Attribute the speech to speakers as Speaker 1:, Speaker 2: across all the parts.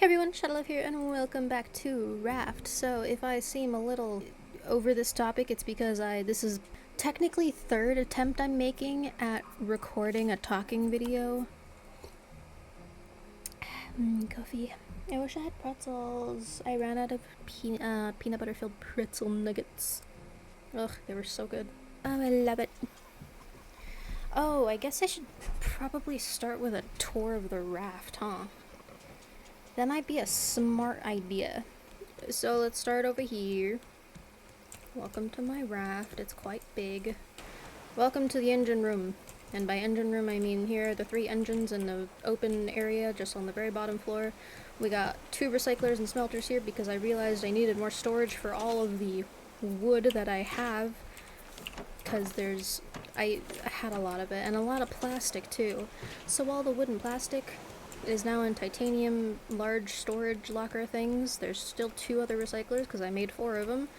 Speaker 1: Everyone, Shadowlove here, and welcome back to Raft. So, if I seem a little over this topic, it's because this is technically third attempt I'm making at recording a talking video. Coffee. I wish I had pretzels. I ran out of peanut butter filled pretzel nuggets. Ugh, they were so good. Oh, I love it. Oh, I guess I should probably start with a tour of the raft, huh? That might be a smart idea. So let's start over here. Welcome to my raft. It's quite big. Welcome to the engine room. And by engine room, I mean here are the 3 engines in the open area just on the very bottom floor. We got 2 recyclers and smelters here because I realized I needed more storage for all of the wood that I have. Because I had a lot of it, and a lot of plastic too. So all the wood and plastic is now in titanium large storage locker things. There's still 2 other recyclers because I made 4 of them.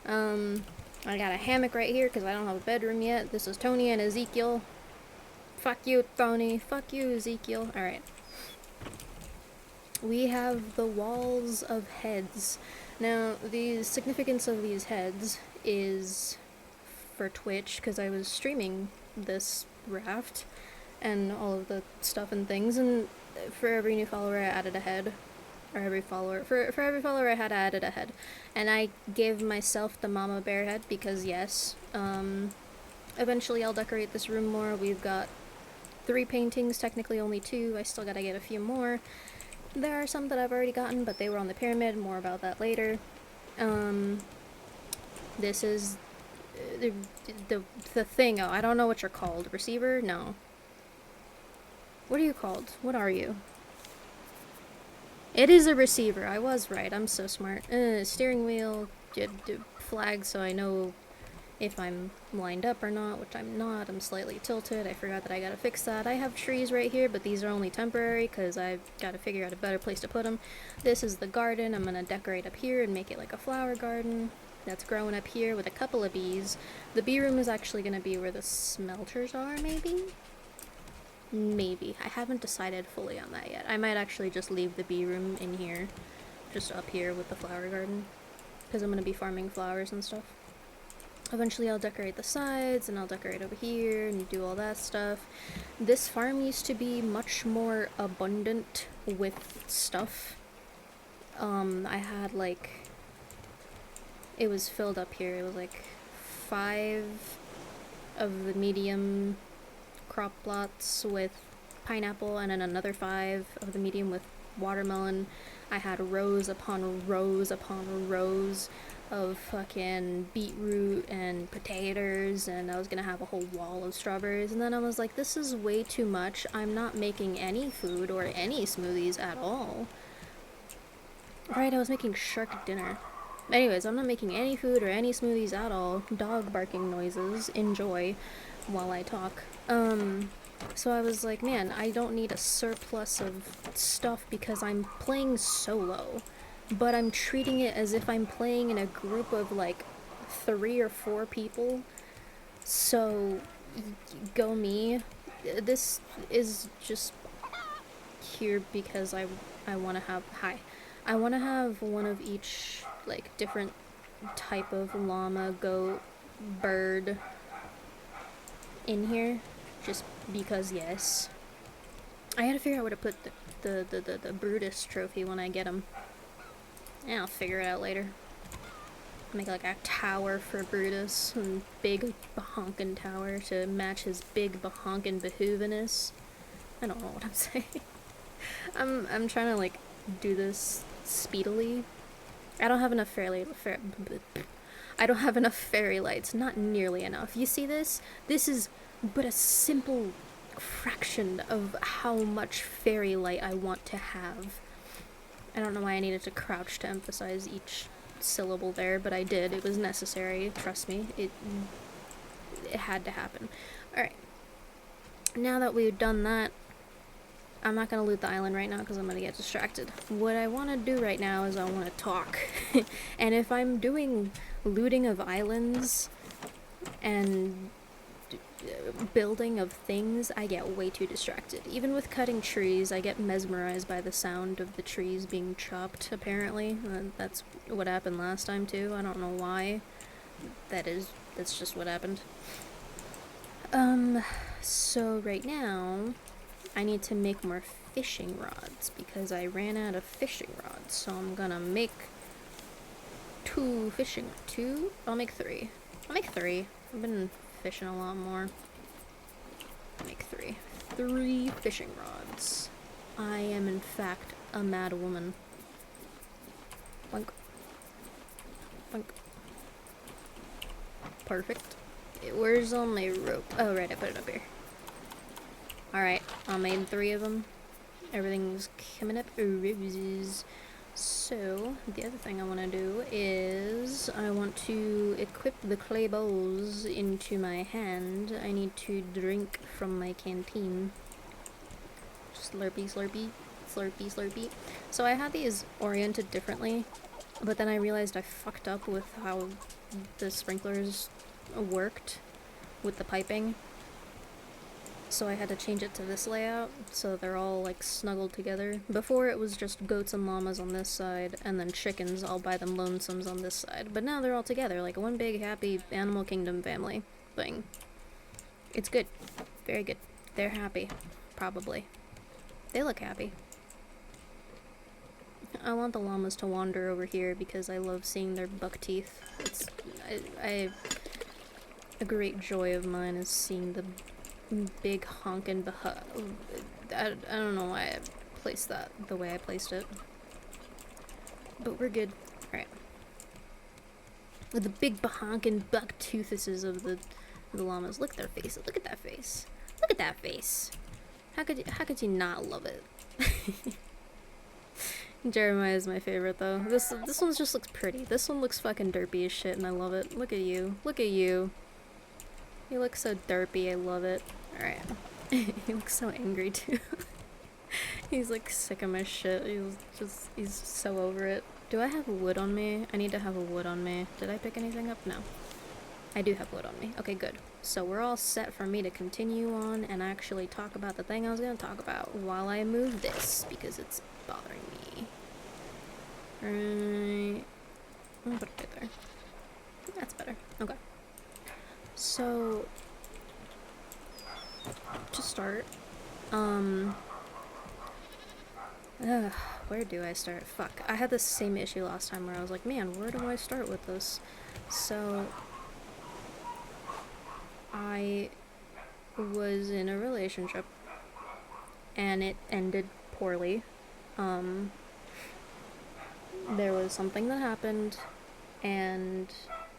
Speaker 1: I got a hammock right here because I don't have a bedroom yet. This is Tony and Ezekiel. Fuck you, Tony. Fuck you, Ezekiel. Alright. We have the walls of heads. Now, the significance of these heads is for Twitch because I was streaming this raft and all of the stuff and things, and for every new follower I added a head, or every follower, for every follower I had added a head, and I gave myself the mama bear head because yes, eventually I'll decorate this room more. We've got 3 paintings, technically only 2, I still gotta get a few more. There are some that I've already gotten, but they were on the pyramid, more about that later. This is the thing, oh, I don't know what you're called, receiver? No. What are you called? What are you? It is a receiver. I was right. I'm so smart. Steering wheel, flag so I know if I'm lined up or not, which I'm not. I'm slightly tilted. I forgot that I gotta fix that. I have trees right here, but these are only temporary because I've gotta figure out a better place to put them. This is the garden. I'm gonna decorate up here and make it like a flower garden that's growing up here with a couple of bees. The bee room is actually gonna be where the smelters are, maybe? Maybe. I haven't decided fully on that yet. I might actually just leave the bee room in here, just up here with the flower garden, because I'm going to be farming flowers and stuff. Eventually I'll decorate the sides, and I'll decorate over here, and do all that stuff. This farm used to be much more abundant with stuff. I had like, it was filled up here. It was like 5 of the medium crop plots with pineapple, and then another 5 of the medium with watermelon. I had rows upon rows upon rows of fucking beetroot and potatoes, and I was gonna have a whole wall of strawberries, and then I was like, this is way too much. I'm not making any food or any smoothies at all. Right, I was making shark dinner. Anyways, I'm not making any food or any smoothies at all. Dog barking noises. Enjoy while I talk. So I was like, man, I don't need a surplus of stuff because I'm playing solo, but I'm treating it as if I'm playing in a group of like 3 or 4 people. So, go me. This is just here because I want to have, I want to have one of each, like, different type of llama, goat, bird in here, just because yes. I gotta figure out where to put the Brutus trophy when I get him. Yeah, I'll figure it out later. Make like a tower for Brutus, and big bahonkin' tower to match his big bahonkin' behooviness. I don't know what I'm saying. I'm trying to like do this speedily. I don't have enough I don't have enough fairy lights, not nearly enough. You see this? This is but a simple fraction of how much fairy light I want to have. I don't know why I needed to crouch to emphasize each syllable there, but I did. It was necessary, trust me. It had to happen. Alright. Now that we've done that, I'm not gonna loot the island right now because I'm gonna get distracted. What I want to do right now is I want to talk. And if I'm doing looting of islands and building of things, I get way too distracted. Even with cutting trees, I get mesmerized by the sound of the trees being chopped, apparently. That's what happened last time, too. I don't know why. That's just what happened. So right now, I need to make more fishing rods because I ran out of fishing rods. So I'm gonna make two? I'll make three. I've been fishing a lot more. I'll make three. 3 fishing rods. I am in fact a mad woman. Boink. Boink. Perfect. Where's all my rope? Oh, right, I put it up here. Alright, I made 3 of them. Everything's coming up roses. So, the other thing I want to do is I want to equip the clay bowls into my hand. I need to drink from my canteen. Slurpee, slurpee, slurpee, slurpee. So I had these oriented differently, but then I realized I fucked up with how the sprinklers worked with the piping. So I had to change it to this layout, so they're all like snuggled together. Before it was just goats and llamas on this side, and then chickens all by them lonesomes on this side. But now they're all together, like one big happy animal kingdom family thing. It's good. Very good. They're happy. Probably. They look happy. I want the llamas to wander over here because I love seeing their buck teeth. It's a great joy of mine is seeing the big honkin' I don't know why I placed that the way I placed it. But we're good. Alright. With the big honkin' buck toothuses of the llamas. Look at their faces. Look at that face. Look at that face. How could you not love it? Jeremiah is my favorite though. This one just looks pretty. This one looks fucking derpy as shit and I love it. Look at you. Look at you. You look so derpy, I love it. Alright. He looks so angry too. He's like sick of my shit. He's so over it. Do I have wood on me? I need to have a wood on me. Did I pick anything up? No. I do have wood on me. Okay, good. So we're all set for me to continue on and actually talk about the thing I was gonna talk about while I move this, because it's bothering me. Right. I'll put it right there. That's better. Okay. So, to start, where do I start? Fuck. I had the same issue last time where I was like, man, where do I start with this? So, I was in a relationship, and it ended poorly. There was something that happened, and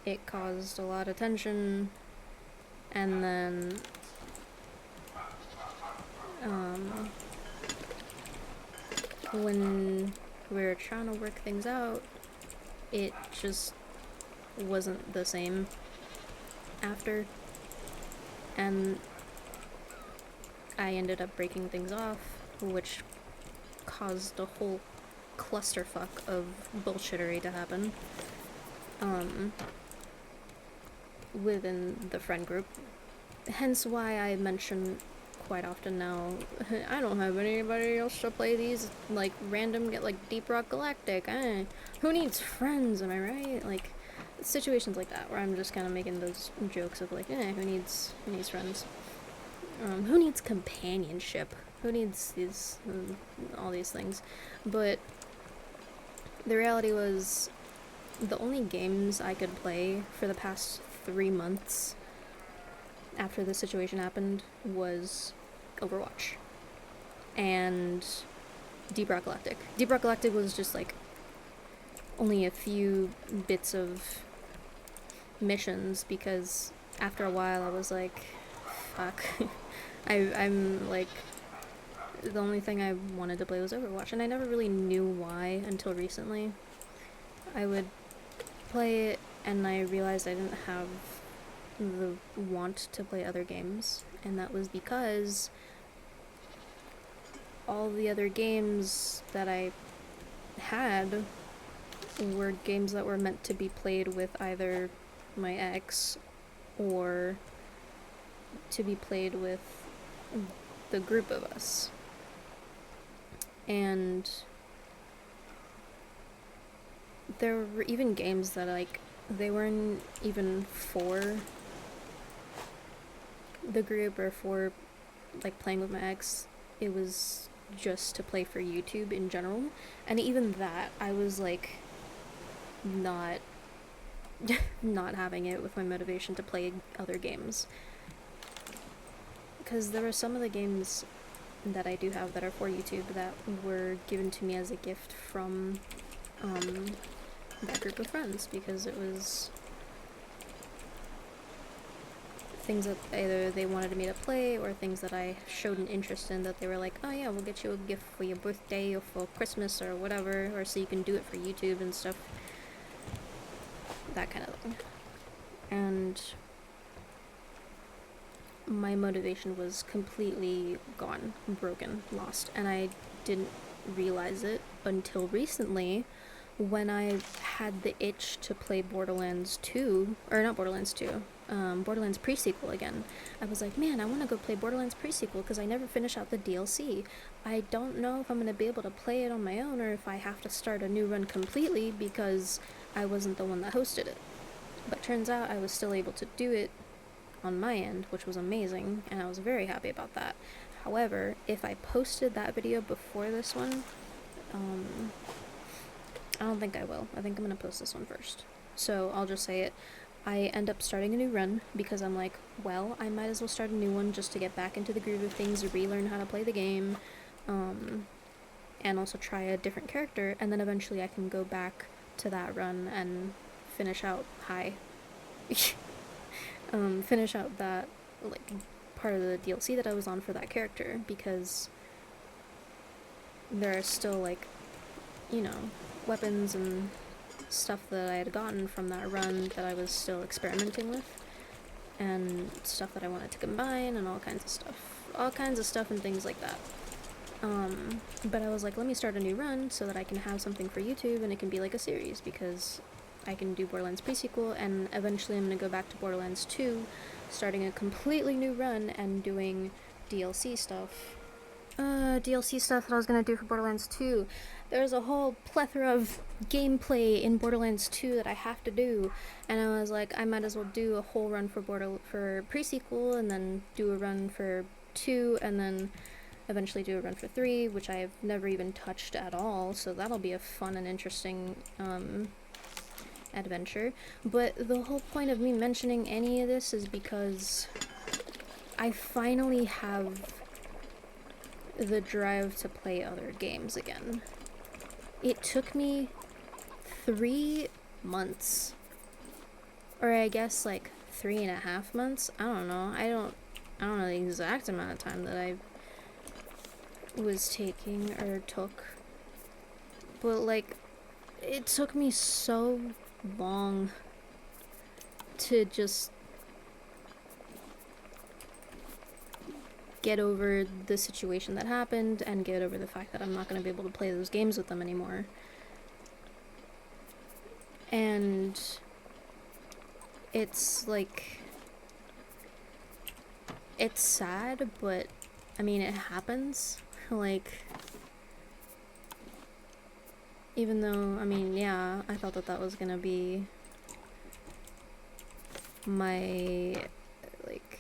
Speaker 1: it caused a lot of tension, and then, when we were trying to work things out, it just wasn't the same after, and I ended up breaking things off, which caused a whole clusterfuck of bullshittery to happen, within the friend group. Hence why I mention quite often now, I don't have anybody else to play these, like, random, like, Deep Rock Galactic, who needs friends, am I right? Like, situations like that, where I'm just kind of making those jokes of, like, who needs friends? Who needs companionship? Who needs these, all these things? But the reality was, the only games I could play for the past 3 months after this situation happened was Overwatch and Deep Rock Galactic. Deep Rock Galactic was just like only a few bits of missions because after a while I was like, fuck. I'm like, the only thing I wanted to play was Overwatch, and I never really knew why until recently. I would play it and I realized I didn't have the want to play other games, and that was because all the other games that I had were games that were meant to be played with either my ex or to be played with the group of us. And there were even games that, like, they weren't even for the group or for, like, playing with my ex. It was just to play for YouTube in general. And even that, I was, like, not not having it with my motivation to play other games. Because there were some of the games that I do have that are for YouTube that were given to me as a gift from that group of friends, because it was things that either they wanted me to play or things that I showed an interest in, that they were like, oh yeah, we'll get you a gift for your birthday or for Christmas or whatever, or so you can do it for YouTube and stuff. That kind of thing. And my motivation was completely gone, broken, lost, and I didn't realize it until recently, when I had the itch to play Borderlands 2, or not Borderlands 2, Borderlands pre-sequel again. I was like, man, I want to go play Borderlands pre-sequel because I never finished out the DLC. I don't know if I'm going to be able to play it on my own or if I have to start a new run completely because I wasn't the one that hosted it. But turns out I was still able to do it on my end, which was amazing, and I was very happy about that. However, if I posted that video before this one, I don't think I will. I think I'm gonna post this one first. So I'll just say it. I end up starting a new run because I'm like, well, I might as well start a new one just to get back into the groove of things, relearn how to play the game, and also try a different character, and then eventually I can go back to that run and finish out finish out that, like, part of the DLC that I was on for that character, because there are still, like, you know, weapons and stuff that I had gotten from that run that I was still experimenting with, and stuff that I wanted to combine, and all kinds of stuff and things like that. But I was like, let me start a new run so that I can have something for YouTube and it can be like a series, because I can do Borderlands pre-sequel, and eventually I'm going to go back to Borderlands 2, starting a completely new run and doing DLC stuff. DLC stuff that I was going to do for Borderlands 2. There's a whole plethora of gameplay in Borderlands 2 that I have to do, and I was like, I might as well do a whole run for pre-sequel, and then do a run for 2, and then eventually do a run for 3, which I've never even touched at all, so that'll be a fun and interesting adventure. But the whole point of me mentioning any of this is because I finally have the drive to play other games again. It took me 3 months, or I guess like 3.5 months. I don't know. I don't know the exact amount of time that I was taking or took, but like, it took me so long to just get over the situation that happened and get over the fact that I'm not going to be able to play those games with them anymore. And it's like, it's sad, but I mean, it happens. Like, even though, I mean, yeah, I thought that was gonna be my, like,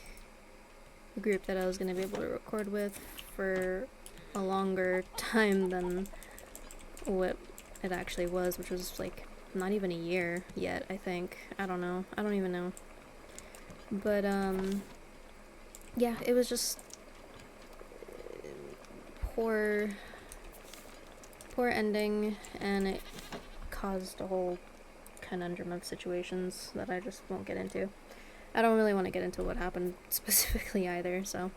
Speaker 1: group that I was gonna be able to record with for a longer time than what it actually was, which was, like, not even a year yet, I think. I don't know. I don't even know. But, yeah, it was just poor ending, and it caused a whole conundrum of situations that I just won't get into. I don't really want to get into what happened specifically either, so.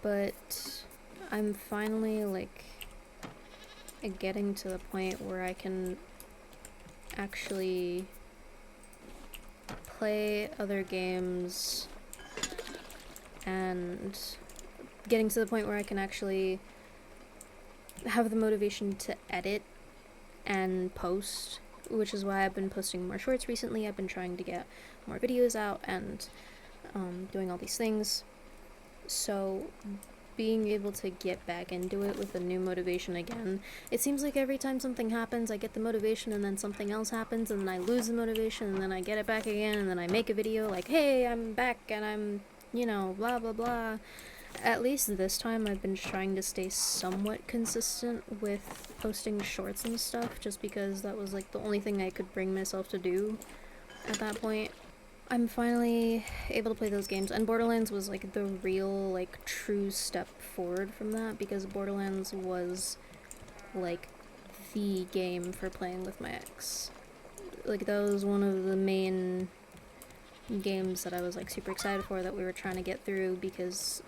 Speaker 1: But I'm finally, like, getting to the point where I can actually play other games, and getting to the point where I can actually have the motivation to edit and post, which is why I've been posting more shorts recently. I've been trying to get more videos out and doing all these things. So being able to get back into it with a new motivation again. It seems like every time something happens, I get the motivation, and then something else happens, and then I lose the motivation, and then I get it back again, and then I make a video like, hey, I'm back, and I'm, you know, blah blah blah. At least this time I've been trying to stay somewhat consistent with posting shorts and stuff, just because that was like the only thing I could bring myself to do at that point. I'm finally able to play those games, and Borderlands was like the real, like, true step forward from that, because Borderlands was like the game for playing with my ex. Like, that was one of the main games that I was like super excited for, that we were trying to get through, because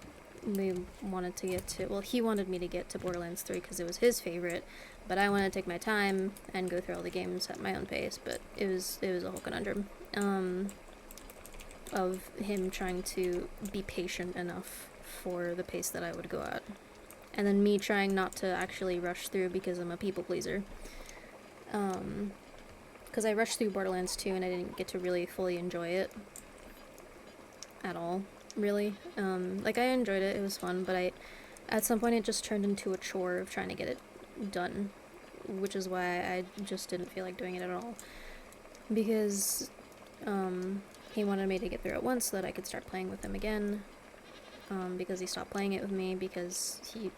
Speaker 1: we wanted to get to, well, he wanted me to get to Borderlands 3 because it was his favorite, but I wanted to take my time and go through all the games at my own pace. But it was a whole conundrum of him trying to be patient enough for the pace that I would go at, and then me trying not to actually rush through because I'm a people pleaser. Because I rushed through Borderlands 2 and I didn't get to really fully enjoy it at all, really. Like, I enjoyed it, it was fun, but at some point it just turned into a chore of trying to get it done, which is why I just didn't feel like doing it at all. Because he wanted me to get through it once so that I could start playing with him again, because he stopped playing it with me because he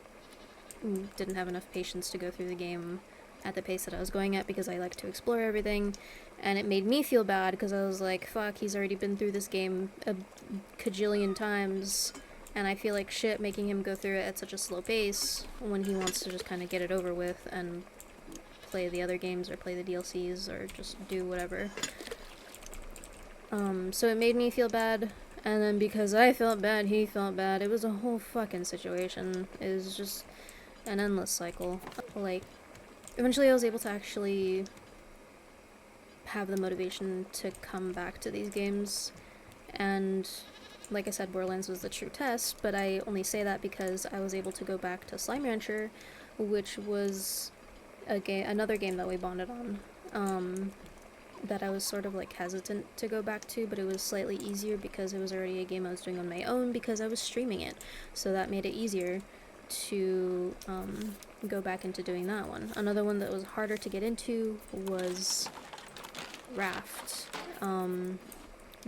Speaker 1: didn't have enough patience to go through the game at the pace that I was going at, because I like to explore everything. And it made me feel bad because I was like, fuck, he's already been through this game a cajillion times, and I feel like shit making him go through it at such a slow pace when he wants to just kind of get it over with and play the other games or play the DLCs or just do whatever. So it made me feel bad, and then because I felt bad, he felt bad. It was a whole fucking situation. It was just an endless cycle. Like, eventually I was able to actually have the motivation to come back to these games, and like I said, Borderlands was the true test, but I only say that because I was able to go back to Slime Rancher, which was another game that we bonded on, that I was sort of like hesitant to go back to, but it was slightly easier because it was already a game I was doing on my own because I was streaming it, so that made it easier to go back into doing that one. Another one that was harder to get into was Raft,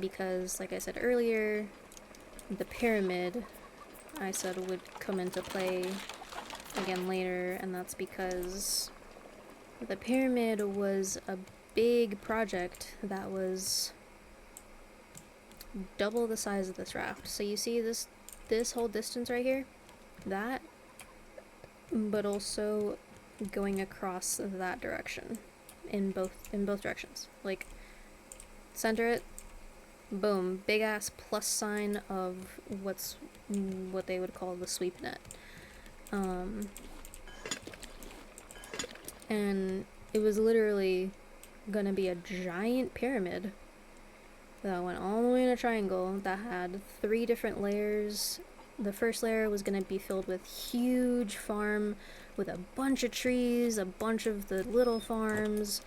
Speaker 1: because like I said earlier, the pyramid I said would come into play again later, and that's because the pyramid was a big project that was double the size of this raft. So you see this whole distance right here, that, but also going across that direction in both directions. Like, center it, boom, big ass plus sign of what they would call the sweep net. And it was literally gonna be a giant pyramid that went all the way in a triangle that had 3 different layers. The first layer was gonna be filled with huge farm with a bunch of trees, a bunch of the little farms,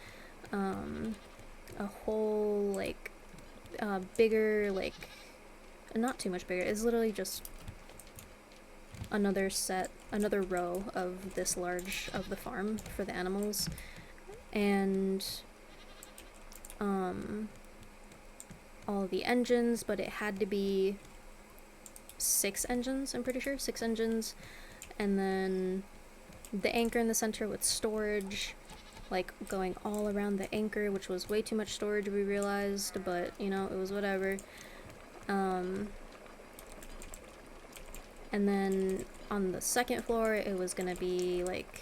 Speaker 1: a whole, like, bigger, like, not too much bigger, it's literally just another row of this large of the farm for the animals, and all the engines, but it had to be 6 engines, I'm pretty sure, 6 engines, and then the anchor in the center with storage, like, going all around the anchor, which was way too much storage, we realized, but, you know, it was whatever. And then on the second floor, it was gonna be, like,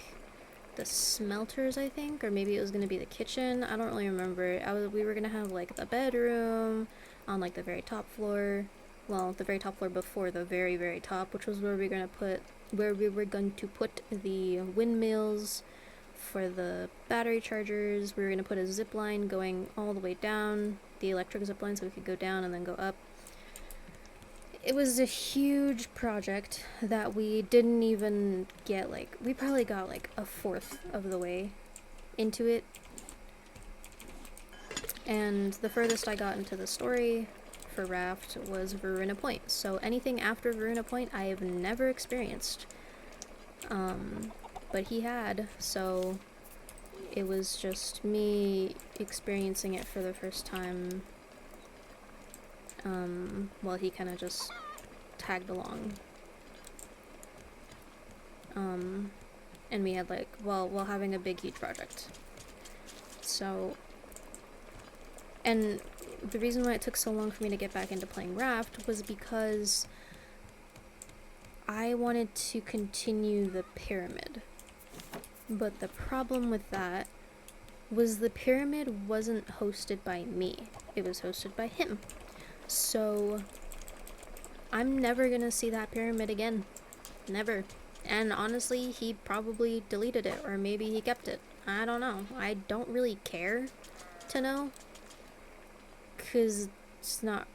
Speaker 1: the smelters, I think, or maybe it was gonna be the kitchen, I don't really remember. We were gonna have, like, the bedroom on, like, the very top floor, well, the very top floor before the very, very top, which was where we were going to put the windmills for the battery chargers. We were going to put a zip line going all the way down, the electric zip line, so we could go down and then go up. It was a huge project that we didn't even get, like, we probably got like a fourth of the way into it. And the furthest I got into the story for Raft was Veruna Point. So anything after Veruna Point I have never experienced. But he had, so it was just me experiencing it for the first time, while he kind of just tagged along. And we had like, while having a big huge project. So, and the reason why it took so long for me to get back into playing Raft was because I wanted to continue the pyramid. But the problem with that was the pyramid wasn't hosted by me. It was hosted by him. So I'm never gonna see that pyramid again. Never. And honestly, he probably deleted it, or maybe he kept it. I don't know. I don't really care to know, because it's not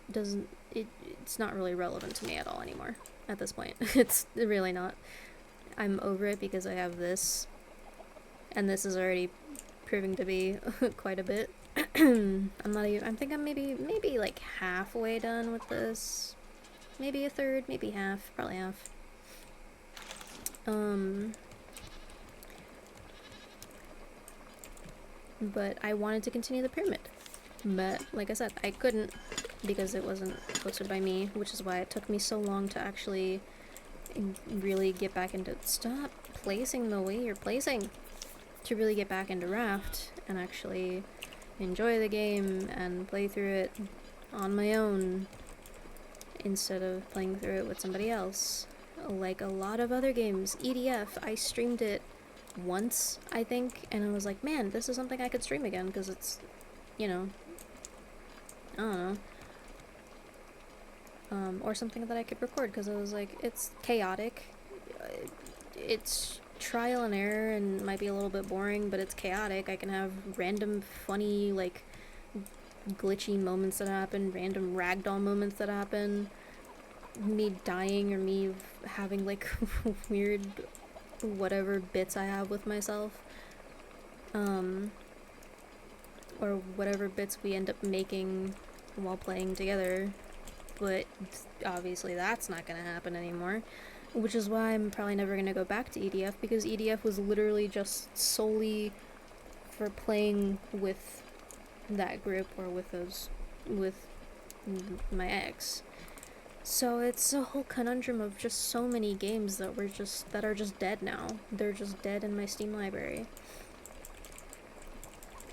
Speaker 1: really relevant to me at all anymore at this point. It's really not. I'm over it because I have this, and this is already proving to be quite a bit. I think I'm maybe like halfway done with this. Maybe a third, maybe half, probably half. But I wanted to continue the pyramid. But, like I said, I couldn't because it wasn't hosted by me, which is why it took me so long to actually really get back into... Stop placing the way you're placing! To really get back into Raft and actually enjoy the game and play through it on my own instead of playing through it with somebody else. Like a lot of other games. EDF, I streamed it once, I think, and I was like, man, this is something I could stream again, because it's, you know, I don't know. Or something that I could record, because I was like, it's chaotic. It's trial and error and might be a little bit boring, but it's chaotic. I can have random funny, like, glitchy moments that happen, random ragdoll moments that happen, me dying or me having like weird whatever bits I have with myself, or whatever bits we end up making while playing together, but obviously that's not gonna happen anymore, which is why I'm probably never gonna go back to EDF, because EDF was literally just solely for playing with that group or with my ex. So it's a whole conundrum of just so many games that are just dead now. They're just dead in my Steam library.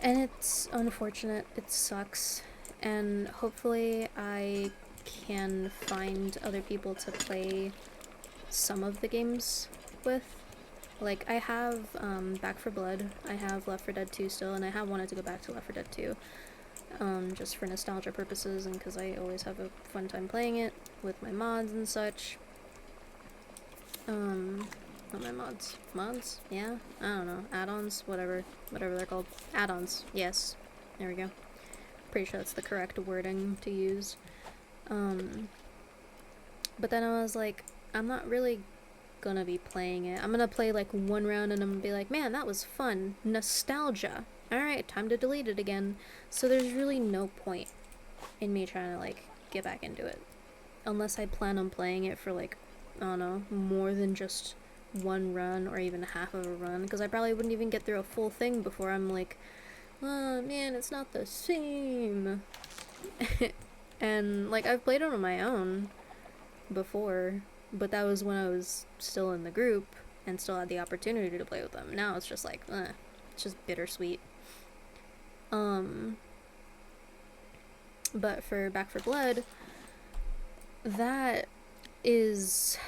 Speaker 1: And it's unfortunate, it sucks, and hopefully I can find other people to play some of the games with. Like, I have Back 4 Blood, I have Left 4 Dead 2 still, and I have wanted to go back to Left 4 Dead 2. Just for nostalgia purposes and because I always have a fun time playing it with my mods and such. Not my mods. Mods? Yeah? I don't know. Add-ons? Whatever they're called. Add-ons. Yes. There we go. Pretty sure that's the correct wording to use. But then I was like, I'm not really gonna be playing it. I'm gonna play like one round and I'm gonna be like, man, that was fun. Nostalgia. Alright, time to delete it again. So there's really no point in me trying to, like, get back into it. Unless I plan on playing it for, like, I don't know, more than just one run or even half of a run. Because I probably wouldn't even get through a full thing before I'm like, oh man, it's not the same. And, like, I've played it on my own before, but that was when I was still in the group and still had the opportunity to play with them. Now it's just like, it's just bittersweet. But for Back 4 Blood, that is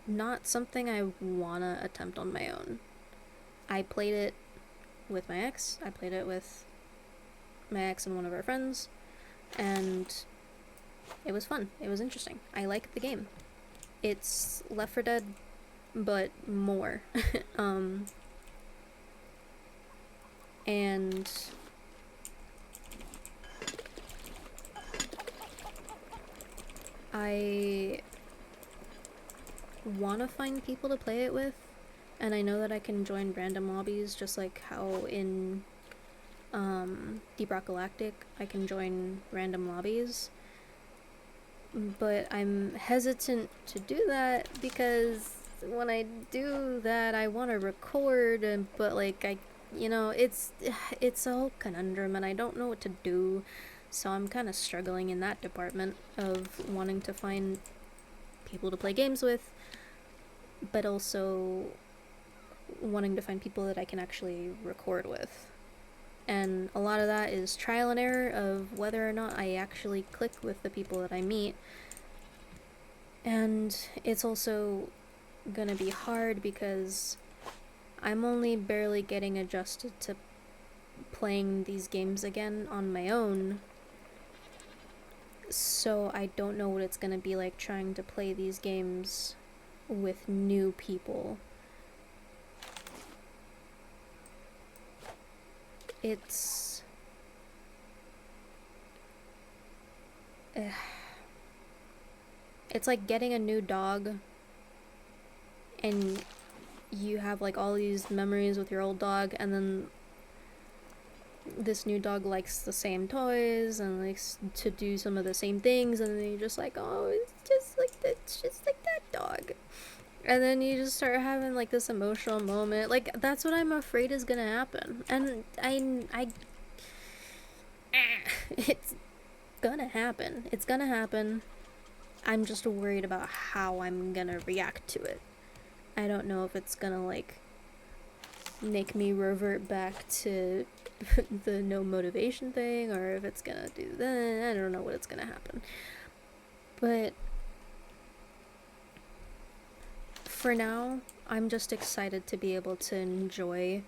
Speaker 1: not something I wanna attempt on my own. I played it with my ex, I played it with my ex and one of our friends, and it was fun, it was interesting. I liked the game. It's Left 4 Dead, but more. And I want to find people to play it with, and I know that I can join random lobbies just like how in Deep Rock Galactic, I can join random lobbies. But I'm hesitant to do that because when I do that, I want to record, but like it's a whole conundrum, and I don't know what to do. So I'm kind of struggling in that department of wanting to find people to play games with, but also wanting to find people that I can actually record with. And a lot of that is trial and error of whether or not I actually click with the people that I meet. And it's also gonna be hard because I'm only barely getting adjusted to playing these games again on my own. So I don't know what it's gonna be like trying to play these games with new people. It's it's like getting a new dog and you have like all these memories with your old dog, and then this new dog likes the same toys and likes to do some of the same things, and then you're just like, oh, it's just like that dog. And then you just start having like this emotional moment. Like, that's what I'm afraid is gonna happen. And it's gonna happen. It's gonna happen. I'm just worried about how I'm gonna react to it. I don't know if it's gonna like make me revert back to the no motivation thing, or if it's gonna do that. I don't know what it's gonna happen. But for now, I'm just excited to be able to enjoy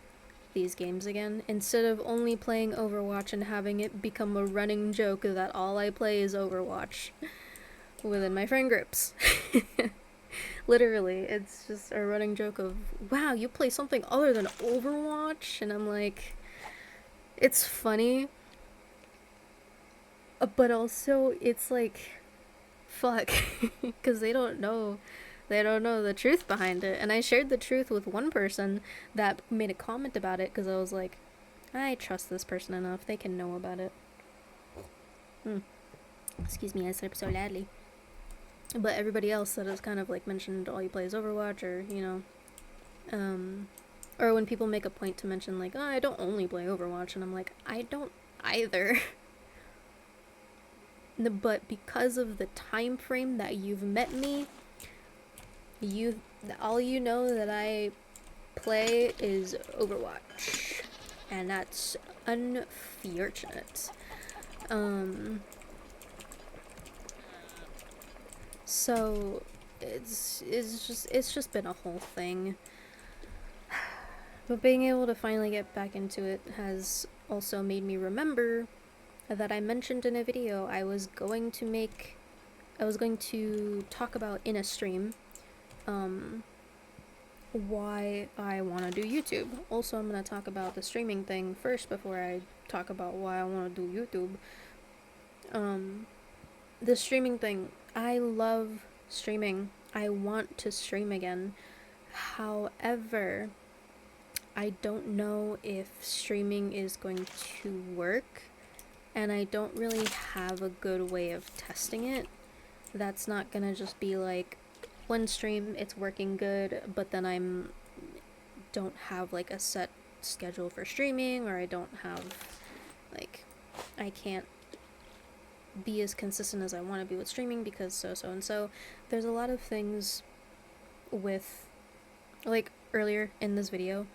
Speaker 1: these games again, instead of only playing Overwatch and having it become a running joke that all I play is Overwatch within my friend groups. Literally, it's just a running joke of, wow, you play something other than Overwatch? And I'm like, it's funny, but also it's like, fuck, because they don't know the truth behind it. And I shared the truth with one person that made a comment about it because I was like, I trust this person enough, they can know about it. Excuse me, I said it so loudly. But everybody else that has kind of like mentioned all you play is Overwatch, or or when people make a point to mention like, oh, I don't only play Overwatch, and I'm like, I don't either. But because of the time frame that you've met me, all you know that I play is Overwatch, and that's unfortunate. So it's just been a whole thing. But being able to finally get back into it has also made me remember that I mentioned in a video I was going to talk about in a stream why I want to do YouTube. Also, I'm going to talk about the streaming thing first before I talk about why I want to do YouTube. The streaming thing, I love streaming. I want to stream again. However, I don't know if streaming is going to work, and I don't really have a good way of testing it. That's not gonna just be like, one stream it's working good, but then don't have like a set schedule for streaming, or I don't have like, I can't be as consistent as I want to be with streaming because so and so. There's a lot of things with, like earlier in this video,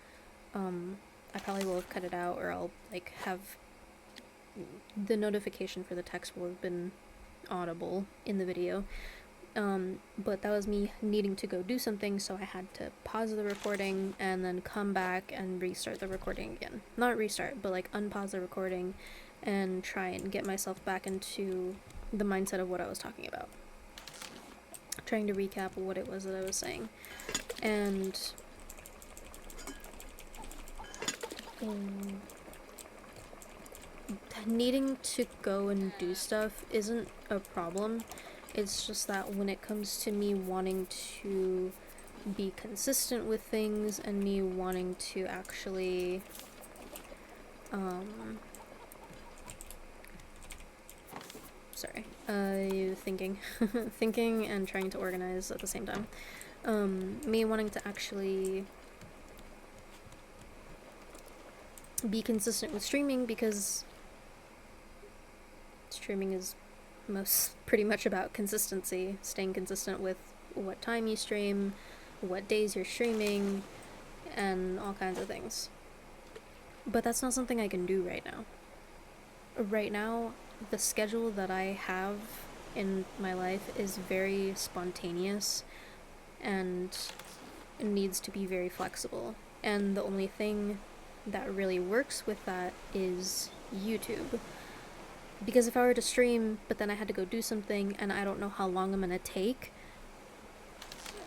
Speaker 1: I probably will have cut it out, or I'll like have the notification for the text will have been audible in the video. But that was me needing to go do something, so I had to pause the recording and then come back and restart the recording again. Not restart, but like unpause the recording and try and get myself back into the mindset of what I was talking about. Trying to recap what it was that I was saying. And needing to go and do stuff isn't a problem. It's just that when it comes to me wanting to be consistent with things and me wanting to actually Um, sorry, thinking, thinking and trying to organize at the same time. Me wanting to actually be consistent with streaming, because streaming is pretty much about consistency, staying consistent with what time you stream, what days you're streaming, and all kinds of things. But that's not something I can do right now. Right now, the schedule that I have in my life is very spontaneous and needs to be very flexible. And the only thing that really works with that is YouTube. Because if I were to stream, but then I had to go do something and I don't know how long I'm gonna take,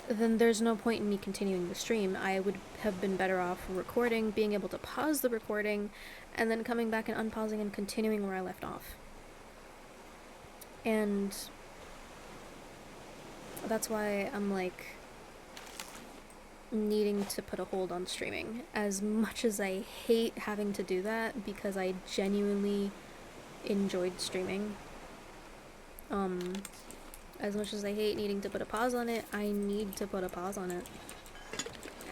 Speaker 1: then there's no point in me continuing the stream. I would have been better off recording, being able to pause the recording, and then coming back and unpausing and continuing where I left off. And that's why I'm like needing to put a hold on streaming. As much as I hate having to do that, because I genuinely enjoyed streaming. As much as I hate needing to put a pause on it, I need to put a pause on it.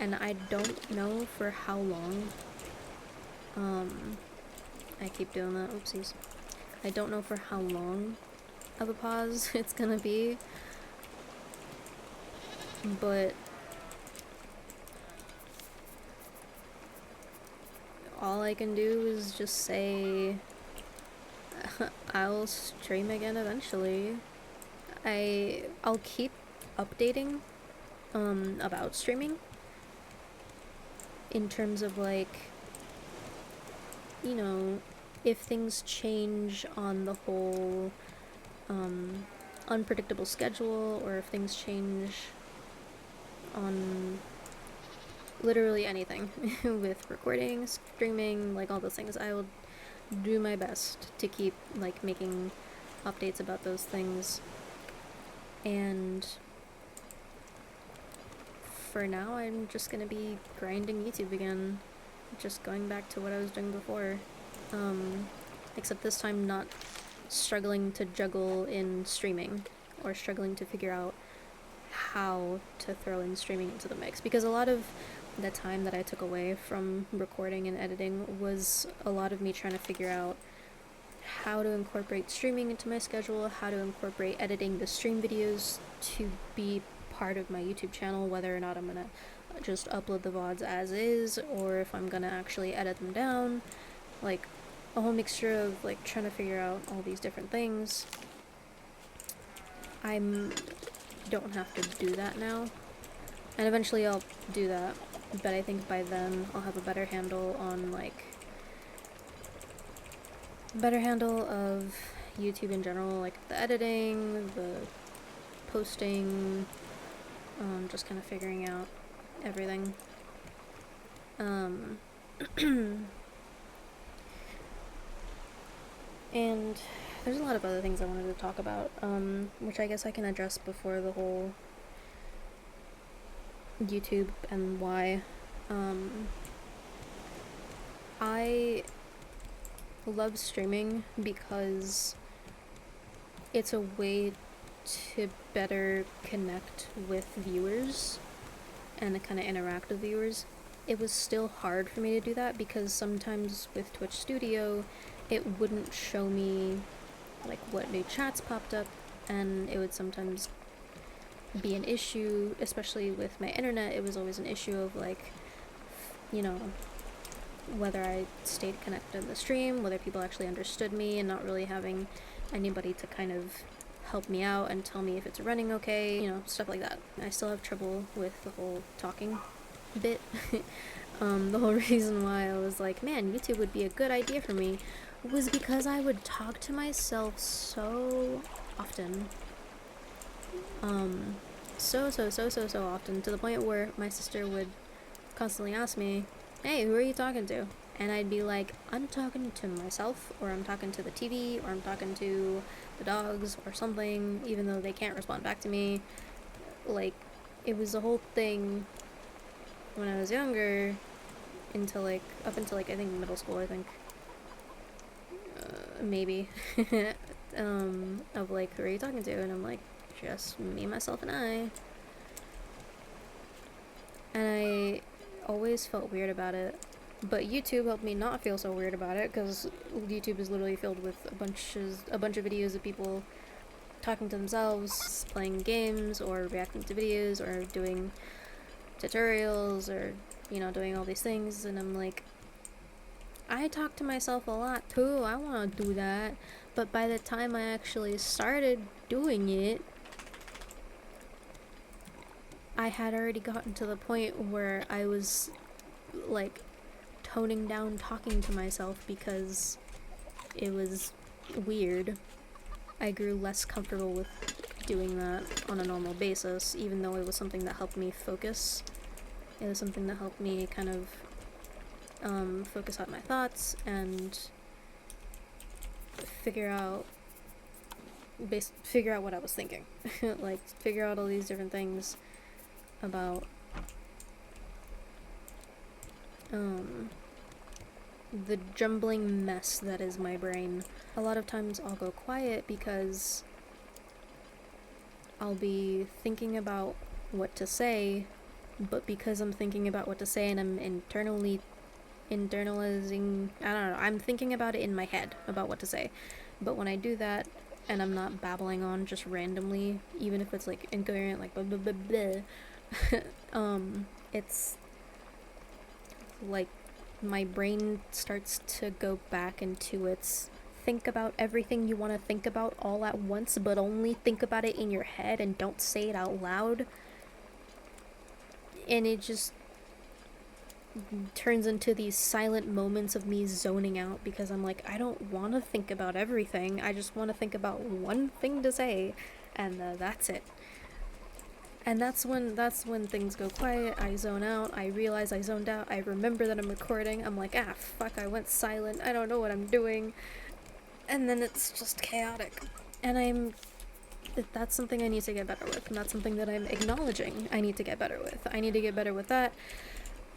Speaker 1: And I don't know for how long. I keep doing that, oopsies. I don't know for how long of a pause it's gonna be. But all I can do is just say I'll stream again eventually. I'll keep updating about streaming in terms of like, you know, if things change on the whole unpredictable schedule, or if things change on literally anything with recording, streaming, like all those things. I will do my best to keep like making updates about those things. And for now, I'm just gonna be grinding YouTube again, just going back to what I was doing before, except this time not struggling to juggle in streaming, or struggling to figure out how to throw in streaming into the mix, because a lot of the time that I took away from recording and editing was a lot of me trying to figure out how to incorporate streaming into my schedule, how to incorporate editing the stream videos to be part of my YouTube channel, whether or not I'm gonna just upload the VODs as is, or if I'm gonna actually edit them down, like a whole mixture of like trying to figure out all these different things. I don't have to do that now, and eventually I'll do that, but I think by then I'll have a better handle on like of YouTube in general, like the editing, the posting, just kind of figuring out everything. And there's a lot of other things I wanted to talk about, which I guess I can address before the whole YouTube and why. I love streaming because it's a way to better connect with viewers and to kind of interact with viewers. It was still hard for me to do that because sometimes with Twitch Studio it wouldn't show me like what new chats popped up, and it would sometimes be an issue, especially with my internet. It was always an issue of like, you know, whether I stayed connected in the stream, whether people actually understood me, and not really having anybody to kind of help me out and tell me if it's running okay, you know, stuff like that. I still have trouble with the whole talking bit. The whole reason why I was like, man, YouTube would be a good idea for me was because I would talk to myself so often. So often, to the point where my sister would constantly ask me, hey, who are you talking to? And I'd be like, I'm talking to myself, or I'm talking to the TV, or I'm talking to the dogs, or something, even though they can't respond back to me. Like, it was a whole thing when I was younger, until like, up until like, I think middle school, I think. maybe, of like, who are you talking to? And I'm like, just me, myself, and I. And I always felt weird about it. But YouTube helped me not feel so weird about it, because YouTube is literally filled with a bunch of videos of people talking to themselves, playing games, or reacting to videos, or doing tutorials, or, you know, doing all these things. And I'm like, I talk to myself a lot too, I want to do that. But by the time I actually started doing it, I had already gotten to the point where I was like toning down talking to myself because it was weird. I grew less comfortable with doing that on a normal basis, even though it was something that helped me focus. It was something that helped me kind of focus out my thoughts and figure out what I was thinking. Like, figure out all these different things about the jumbling mess that is my brain. A lot of times I'll go quiet because I'll be thinking about what to say, but because I'm thinking about what to say and I'm internalizing, I don't know, I'm thinking about it in my head about what to say. But when I do that and I'm not babbling on just randomly, even if it's like incoherent, like blah blah blah blah, it's like my brain starts to go back into its think about everything you want to think about all at once, but only think about it in your head and don't say it out loud. And it just turns into these silent moments of me zoning out because I'm like, I don't want to think about everything. I just want to think about one thing to say, and that's it. And that's when things go quiet. I zone out. I realize I zoned out. I remember that I'm recording. I'm like, ah, fuck, I went silent. I don't know what I'm doing. And then it's just chaotic. And that's something I need to get better with. And that's something that I'm acknowledging I need to get better with. I need to get better with that.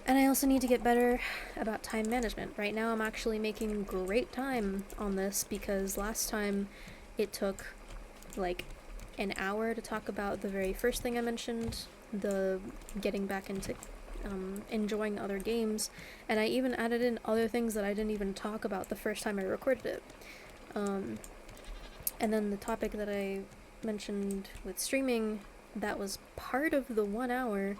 Speaker 1: And I also need to get better about time management. Right now I'm actually making great time on this because last time it took like an hour to talk about the very first thing I mentioned, the getting back into enjoying other games, and I even added in other things that I didn't even talk about the first time I recorded it. And then the topic that I mentioned with streaming, that was part of the 1 hour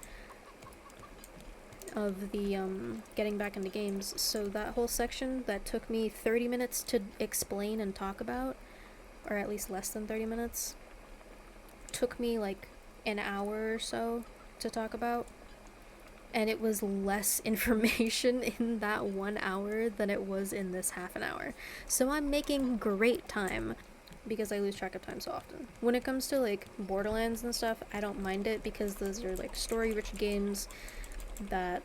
Speaker 1: of the getting back into games. So that whole section that took me 30 minutes to explain and talk about, or at least less than 30 minutes, took me like an hour or so to talk about, and it was less information in that 1 hour than it was in this half an hour. So I'm making great time because I lose track of time so often. When it comes to like Borderlands and stuff, I don't mind it because those are like story-rich games that,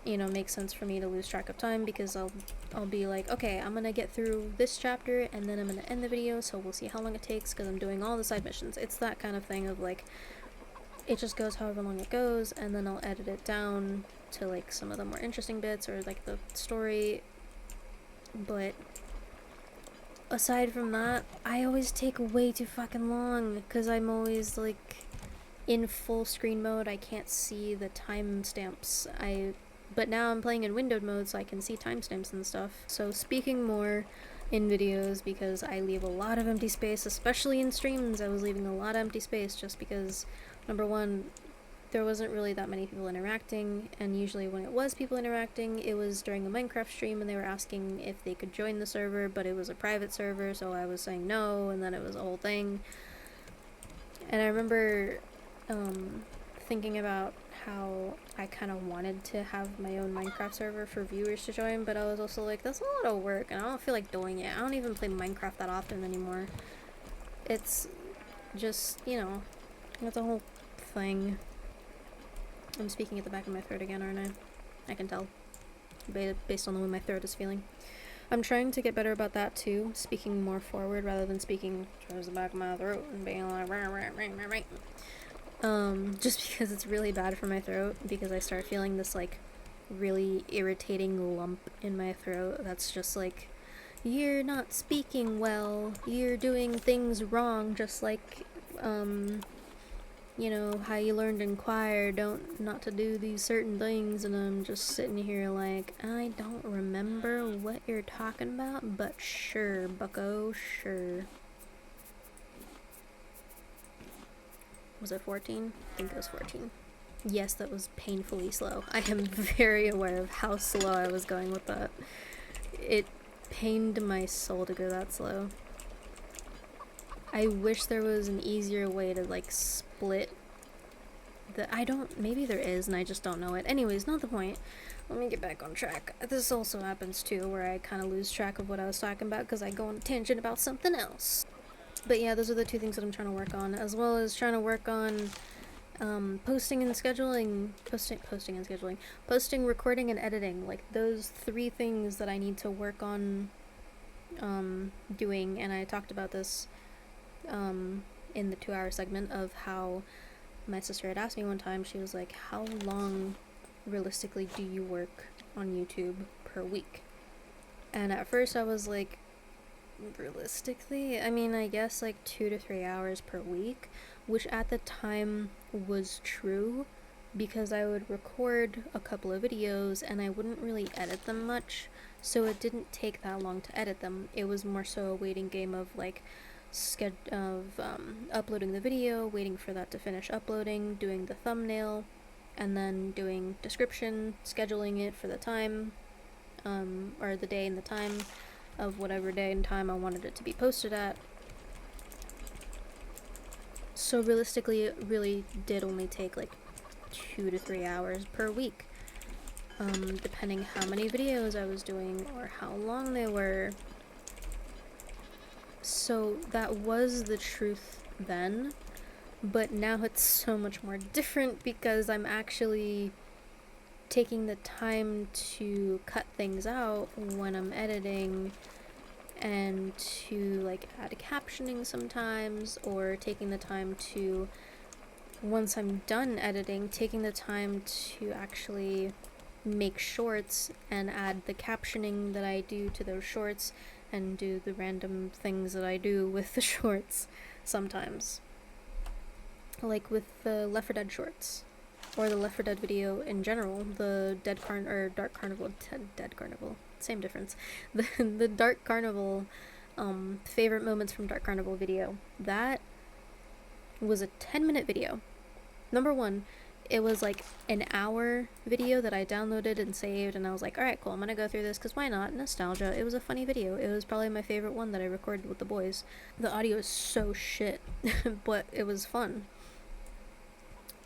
Speaker 1: you know, make sense for me to lose track of time because I'll be like, okay, I'm gonna get through this chapter and then I'm gonna end the video, so we'll see how long it takes because I'm doing all the side missions. It's that kind of thing of like, it just goes however long it goes, and then I'll edit it down to like some of the more interesting bits or like the story. But aside from that, I always take way too fucking long because I'm always like in full screen mode. I can't see the timestamps. But now I'm playing in windowed mode, so I can see timestamps and stuff. So speaking more in videos because I leave a lot of empty space, especially in streams. I was leaving a lot of empty space just because, number one, there wasn't really that many people interacting, and usually when it was people interacting, it was during a Minecraft stream and they were asking if they could join the server, but it was a private server, so I was saying no, and then it was a whole thing. And I remember thinking about how I kind of wanted to have my own Minecraft server for viewers to join, but I was also like, that's a lot of work and I don't feel like doing it. I don't even play Minecraft that often anymore. It's just, you know, it's a whole thing. I'm speaking at the back of my throat again, aren't I? I can tell, based on the way my throat is feeling. I'm trying to get better about that too, speaking more forward rather than speaking towards the back of my throat and being like, just because it's really bad for my throat, because I start feeling this like really irritating lump in my throat that's just like you're not speaking well, you're doing things wrong, just like, you know, how you learned in choir, not to do these certain things, and I'm just sitting here like, I don't remember what you're talking about, but sure, bucko, sure. Was it 14? I think it was 14. Yes, that was painfully slow. I am very aware of how slow I was going with that. It pained my soul to go that slow. I wish there was an easier way to, like, split maybe there is and I just don't know it. Anyways, not the point. Let me get back on track. This also happens too, where I kind of lose track of what I was talking about because I go on a tangent about something else. But yeah, those are the two things that I'm trying to work on, as well as trying to work on posting, recording, and editing. Like, those three things that I need to work on doing, and I talked about this in the 2-hour segment of how my sister had asked me one time. She was like, how long realistically do you work on YouTube per week? And at first I was like, realistically, I mean, I guess like 2 to 3 hours per week, which at the time was true, because I would record a couple of videos and I wouldn't really edit them much, so it didn't take that long to edit them. It was more so a waiting game of like uploading the video, waiting for that to finish uploading, doing the thumbnail, and then doing description, scheduling it for the time, or the day and the time of whatever day and time I wanted it to be posted at. So realistically, it really did only take like 2 to 3 hours per week, depending how many videos I was doing or how long they were. So that was the truth then, but now it's so much more different because I'm actually taking the time to cut things out when I'm editing, and to like add captioning sometimes, or taking the time to, once I'm done editing, taking the time to actually make shorts and add the captioning that I do to those shorts, and do the random things that I do with the shorts sometimes. Like with the Left 4 Dead shorts, or the Left 4 Dead video in general, the Dark Carnival, same difference. The Dark Carnival, favorite moments from Dark Carnival video, that was a 10-minute video. Number one, it was like an hour video that I downloaded and saved, and I was like, alright, cool, I'm gonna go through this because why not? Nostalgia. It was a funny video. It was probably my favorite one that I recorded with the boys. The audio is so shit, but it was fun.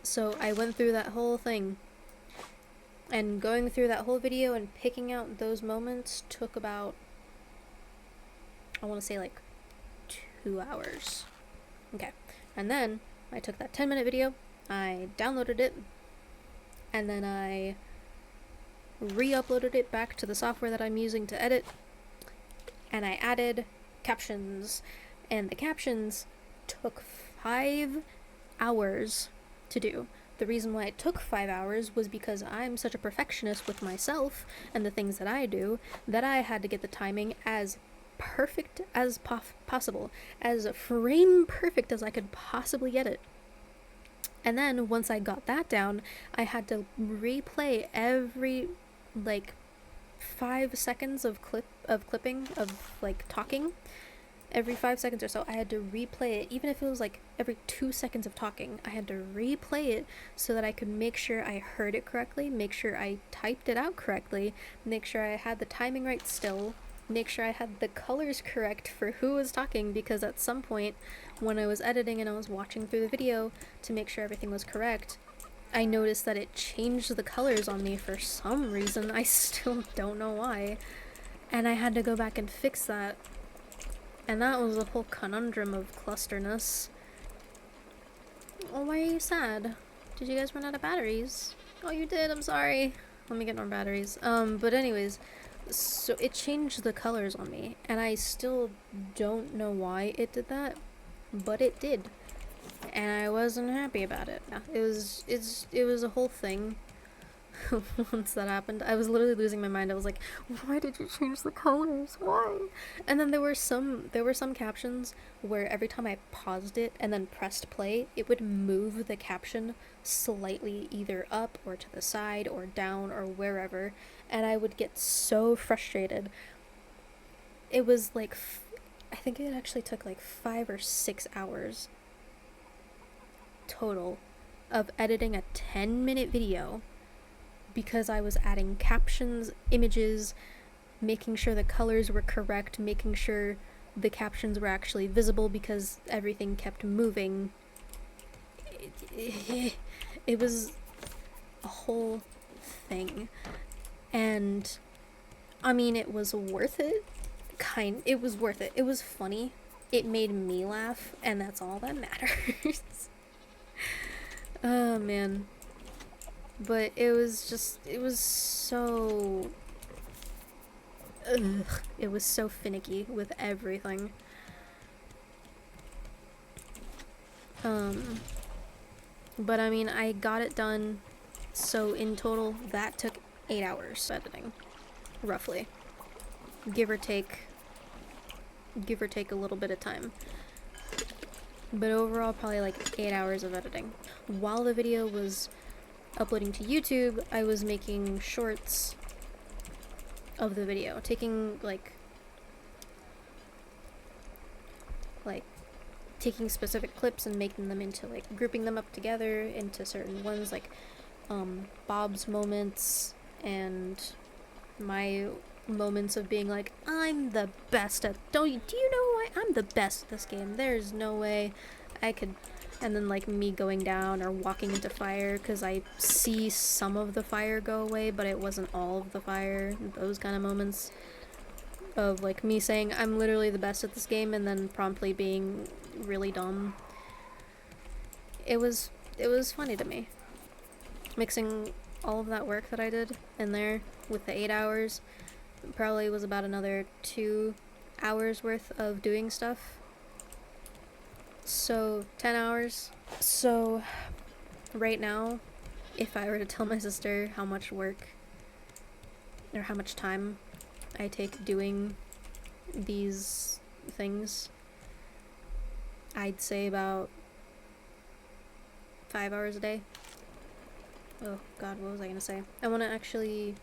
Speaker 1: So I went through that whole thing, and going through that whole video and picking out those moments took about, I want to say like 2 hours. Okay, and then I took that 10-minute video, I downloaded it, and then I re-uploaded it back to the software that I'm using to edit, and I added captions, and the captions took 5 hours to do. The reason why it took 5 hours was because I'm such a perfectionist with myself and the things that I do, that I had to get the timing as perfect as possible, as frame perfect as I could possibly get it. And then once I got that down, I had to replay every like 5 seconds of clipping of like talking. Every 5 seconds or so, I had to replay it. Even if it was like every 2 seconds of talking, I had to replay it so that I could make sure I heard it correctly, make sure I typed it out correctly, make sure I had the timing right still, make sure I had the colors correct for who was talking, because at some point when I was editing and I was watching through the video to make sure everything was correct, I noticed that it changed the colors on me for some reason. I still don't know why. And I had to go back and fix that. And that was a whole conundrum of clusterness. Oh, why are you sad? Did you guys run out of batteries? Oh, you did, I'm sorry. Let me get more batteries. But anyways, so it changed the colors on me, and I still don't know why it did that, but it did. And I wasn't happy about it. It was a whole thing. once that happened. I was literally losing my mind. I was like, why did you change the colors? Why? And then there were some captions where every time I paused it and then pressed play, it would move the caption slightly either up or to the side or down or wherever, and I would get so frustrated. It was like I think it actually took like 5 or 6 hours total of editing a 10-minute video because I was adding captions, images, making sure the colors were correct, making sure the captions were actually visible because everything kept moving. It was a whole thing. And I mean, it was worth it. It was worth it. It was funny. It made me laugh, and that's all that matters. Oh man. But it was so it was so finicky with everything. But I mean, I got it done. So in total, that took 8 hours editing, roughly, give or take a little bit of time. But overall, probably like 8 hours of editing. While the video was uploading to YouTube, I was making shorts of the video, taking taking specific clips and making them into grouping them up together into certain ones, Bob's moments and my moments of being like, I'm the best at do you know I'm the best at this game, there's no way I could, and then me going down or walking into fire because I see some of the fire go away but it wasn't all of the fire, those kind of moments of me saying I'm literally the best at this game and then promptly being really dumb. It was funny to me, mixing all of that work that I did in there with the 8 hours. Probably was about another 2 hours worth of doing stuff. So 10 hours. So right now, if I were to tell my sister how much work or how much time I take doing these things, I'd say about 5 hours a day. Oh god, what was I gonna say? I want to actually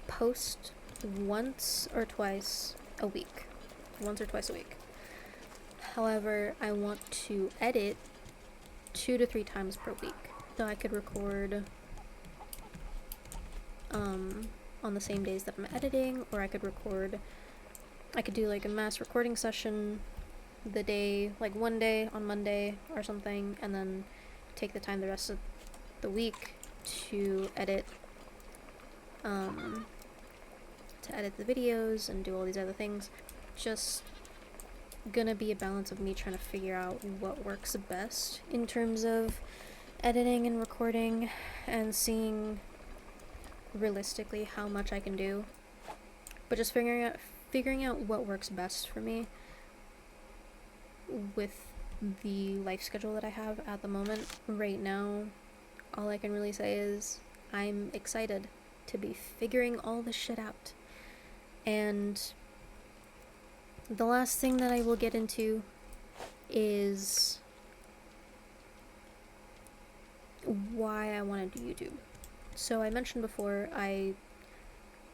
Speaker 1: post once or twice a week. However, I want to edit 2 to 3 times per week. So I could record on the same days that I'm editing, or I could do a mass recording session the day, one day on Monday or something, and then take the time the rest of the week to edit the videos and do all these other things. Just gonna be a balance of me trying to figure out what works best in terms of editing and recording and seeing realistically how much I can do, but just figuring out what works best for me with the life schedule that I have at the moment. Right now, all I can really say is I'm excited to be figuring all this shit out. And the last thing that I will get into is why I want to do YouTube. So I mentioned before, I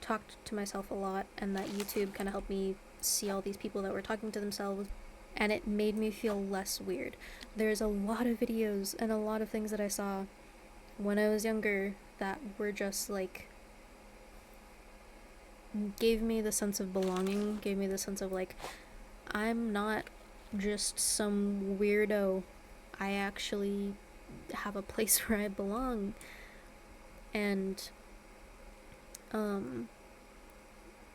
Speaker 1: talked to myself a lot, and that YouTube kind of helped me see all these people that were talking to themselves, and it made me feel less weird. There's a lot of videos and a lot of things that I saw when I was younger that were just gave me the sense of belonging, gave me the sense of I'm not just some weirdo. I actually have a place where I belong. And one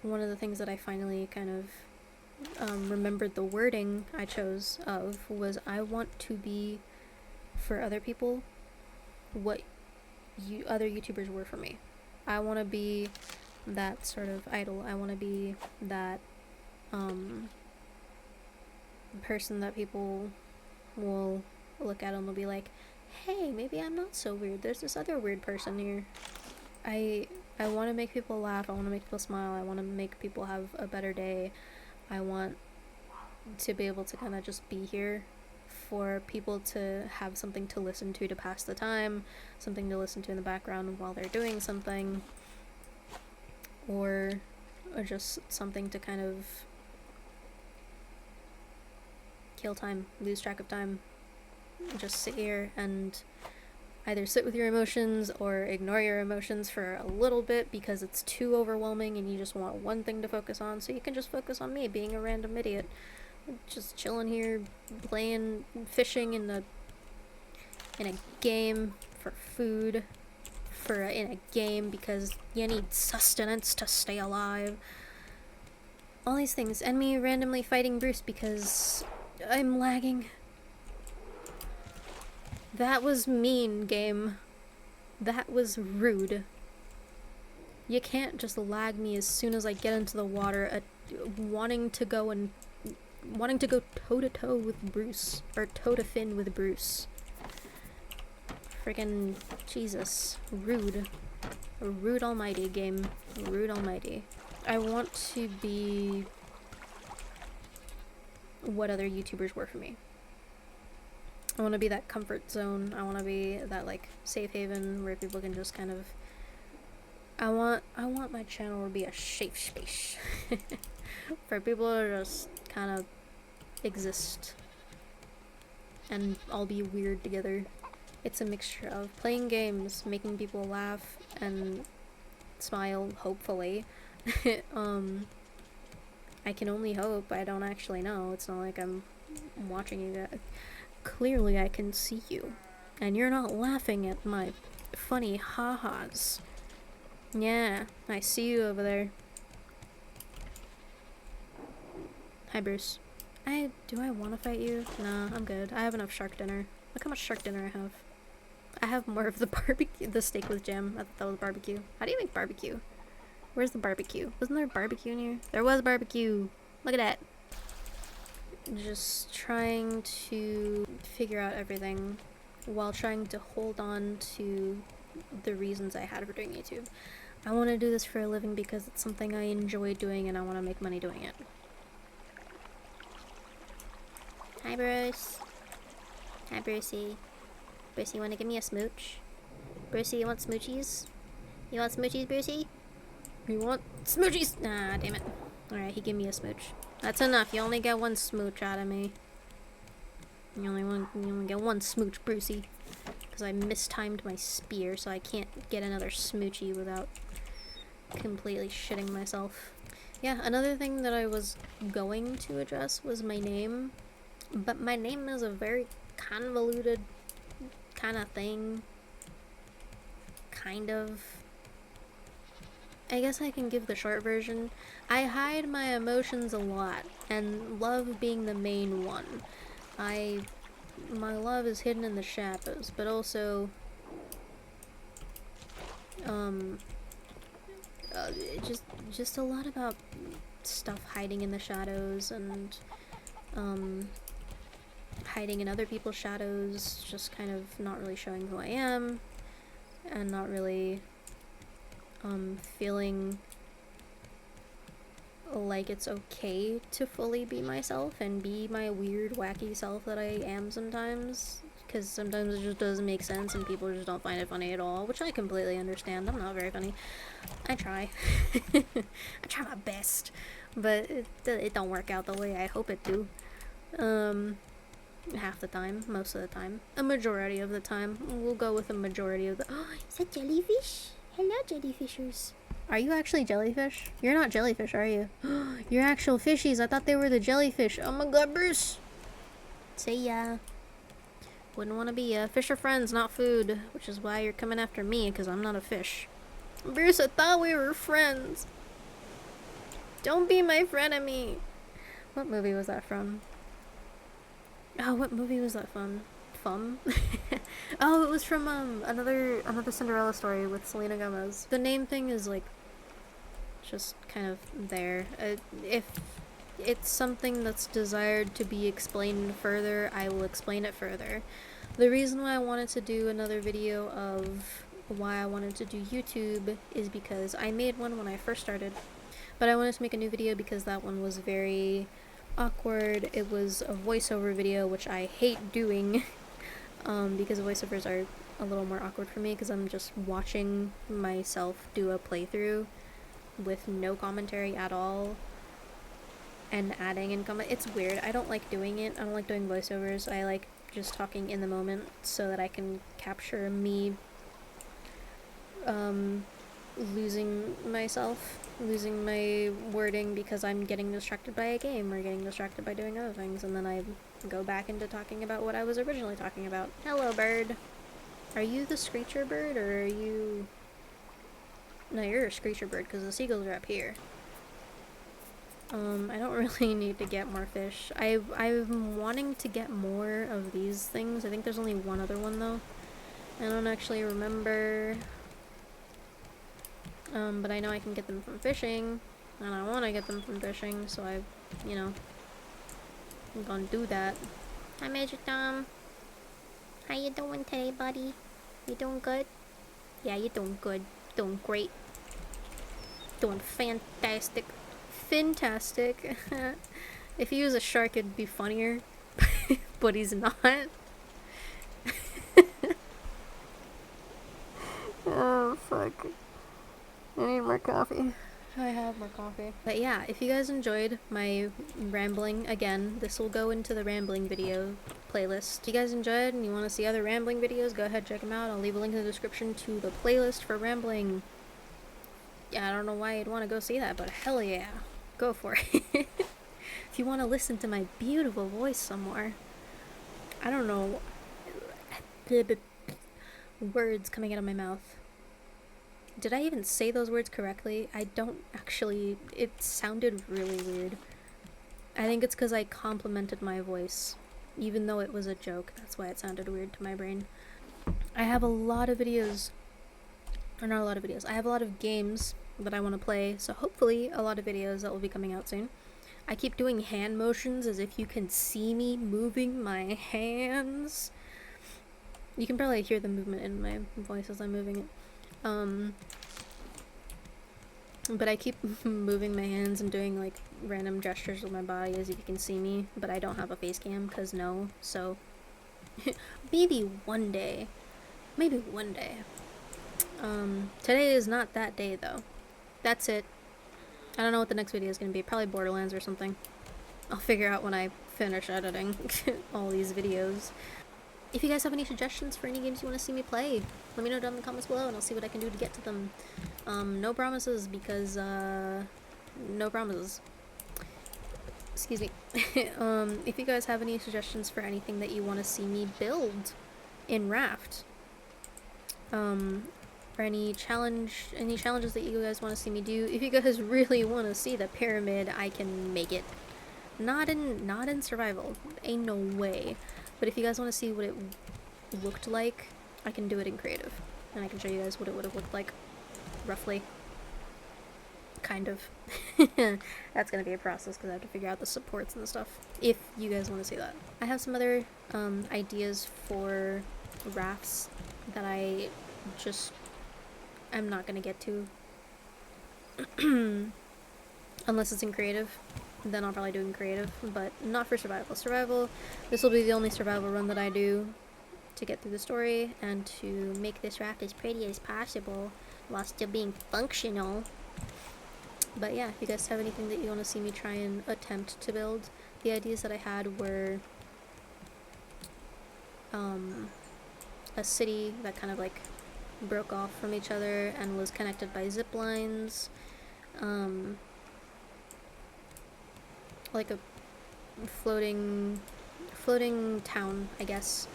Speaker 1: of the things that I finally kind of remembered the wording I chose of was, I want to be for other people what other YouTubers were for me. I want to be that sort of idol. I want to be that person that people will look at and will be like, hey, maybe I'm not so weird. There's this other weird person here. I want to make people laugh. I want to make people smile. I want to make people have a better day. I want to be able to kind of just be here for people to have something to listen to pass the time, something to listen to in the background while they're doing something, or just something to kind of kill time, lose track of time, just sit here and either sit with your emotions or ignore your emotions for a little bit because it's too overwhelming and you just want one thing to focus on, so you can just focus on me being a random idiot. Just chilling here, playing, fishing in a game for food, in a game because you need sustenance to stay alive. All these things, and me randomly fighting Bruce because I'm lagging. That was mean, game. That was rude. You can't just lag me as soon as I get into the water, wanting to go toe-to-toe with Bruce, or toe-to-fin with Bruce. Friggin' Jesus. Rude. Rude almighty, game. Rude almighty. I want to be what other YouTubers were for me. I want to be that comfort zone. I want to be that, like, safe haven where people can just kind of... I want my channel to be a safe space. For people to just kind of exist and all be weird together. It's a mixture of playing games, making people laugh and smile, hopefully. I can only hope. I don't actually know. It's not like I'm watching you guys. Clearly I can see you. And you're not laughing at my funny ha-has. Yeah, I see you over there. Hi, Bruce. Do I want to fight you? Nah, I'm good. I have enough shark dinner. Look how much shark dinner I have. I have more of the barbecue, the steak with jam. I thought that was barbecue. How do you make barbecue? Where's the barbecue? Wasn't there barbecue in here? There was barbecue. Look at that. Just trying to figure out everything while trying to hold on to the reasons I had for doing YouTube. I want to do this for a living because it's something I enjoy doing and I want to make money doing it. Hi, Bruce. Hi, Brucey. Brucey, you want to give me a smooch? Brucey, you want smoochies? You want smoochies, Brucey? You want smoochies? Ah, damn it. Alright, he gave me a smooch. That's enough. You only get one smooch out of me. You only get one smooch, Brucey. Because I mistimed my spear, so I can't get another smoochie without completely shitting myself. Yeah, another thing that I was going to address was my name. But my name is a very convoluted kind of thing. Kind of. I guess I can give the short version. I hide my emotions a lot, and love being the main one. My love is hidden in the shadows, but also, just a lot about stuff hiding in the shadows, and, hiding in other people's shadows, just kind of not really showing who I am, and not really, feeling like it's okay to fully be myself and be my weird, wacky self that I am sometimes. Because sometimes it just doesn't make sense and people just don't find it funny at all, which I completely understand. I'm not very funny. I try. I try my best, but it don't work out the way I hope it do. Half the time, most of the time, a majority of the time. We'll go with a majority of the— oh, is that jellyfish? Hello, jellyfishers. Are you actually jellyfish? You're not jellyfish, are you? You're actual fishies. I thought they were the jellyfish. Oh my god, Bruce! See ya. Wouldn't want to be a fish are friends, not food. Which is why you're coming after me, because I'm not a fish. Bruce, I thought we were friends. Don't be my frenemy. What movie was that from? Oh, what movie was that from? Oh, it was from another Cinderella story with Selena Gomez. The name thing is like just kind of there. If it's something that's desired to be explained further, I will explain it further. The reason why I wanted to do another video of why I wanted to do YouTube is because I made one when I first started, but I wanted to make a new video because that one was very awkward. It was a voiceover video, which I hate doing because voiceovers are a little more awkward for me because I'm just watching myself do a playthrough with no commentary at all and adding in comment. It's weird. I don't like doing it. I don't like doing voiceovers. I like just talking in the moment so that I can capture me losing myself, losing my wording because I'm getting distracted by a game or getting distracted by doing other things, and then I go back into talking about what I was originally talking about. Hello, bird. Are you the screecher bird, or are you... No, you're a screecher bird because the seagulls are up here. I don't really need to get more fish. I'm wanting to get more of these things. I think there's only one other one though. I don't actually remember. But I know I can get them from fishing, and I want to get them from fishing, so I'm gonna do that. Hi, Major Tom. How you doing today, buddy? You doing good? Yeah, you doing good. Doing great. Doing fantastic. Fantastic. If he was a shark, it'd be funnier, but he's not. Oh, fuck. I need more coffee. I have more coffee. But yeah, if you guys enjoyed my rambling, again, this will go into the rambling video playlist. If you guys enjoyed and you want to see other rambling videos, go ahead, check them out. I'll leave a link in the description to the playlist for rambling. Yeah, I don't know why you'd want to go see that, but hell yeah. Go for it. If you want to listen to my beautiful voice some more. I don't know. Words coming out of my mouth. Did I even say those words correctly? I don't actually. It sounded really weird. I think it's because I complimented my voice. Even though it was a joke. That's why it sounded weird to my brain. I have a lot of videos. Or not a lot of videos. I have a lot of games that I want to play. So hopefully a lot of videos that will be coming out soon. I keep doing hand motions as if you can see me moving my hands. You can probably hear the movement in my voice as I'm moving it. But I keep moving my hands and doing like random gestures with my body as if you can see me, but I don't have a face cam because no, so maybe one day. Maybe one day. Today is not that day though. That's it. I don't know what the next video is going to be. Probably Borderlands or something. I'll figure out when I finish editing all these videos. If you guys have any suggestions for any games you want to see me play, let me know down in the comments below and I'll see what I can do to get to them. No promises because, no promises. Excuse me. If you guys have any suggestions for anything that you want to see me build in Raft, or any challenges that you guys want to see me do, if you guys really want to see the pyramid, I can make it. Not in survival. Ain't no way. But if you guys want to see what it looked like, I can do it in creative. And I can show you guys what it would have looked like. Roughly. Kind of. That's going to be a process because I have to figure out the supports and stuff. If you guys want to see that. I have some other ideas for rafts that I'm not going to get to. Unless it's in creative. Then I'll probably do it in creative, but not for survival. Survival, this will be the only survival run that I do to get through the story and to make this raft as pretty as possible while still being functional. But yeah, if you guys have anything that you want to see me try and attempt to build, the ideas that I had were a city that kind of like broke off from each other and was connected by zip lines. Like a floating town, I guess,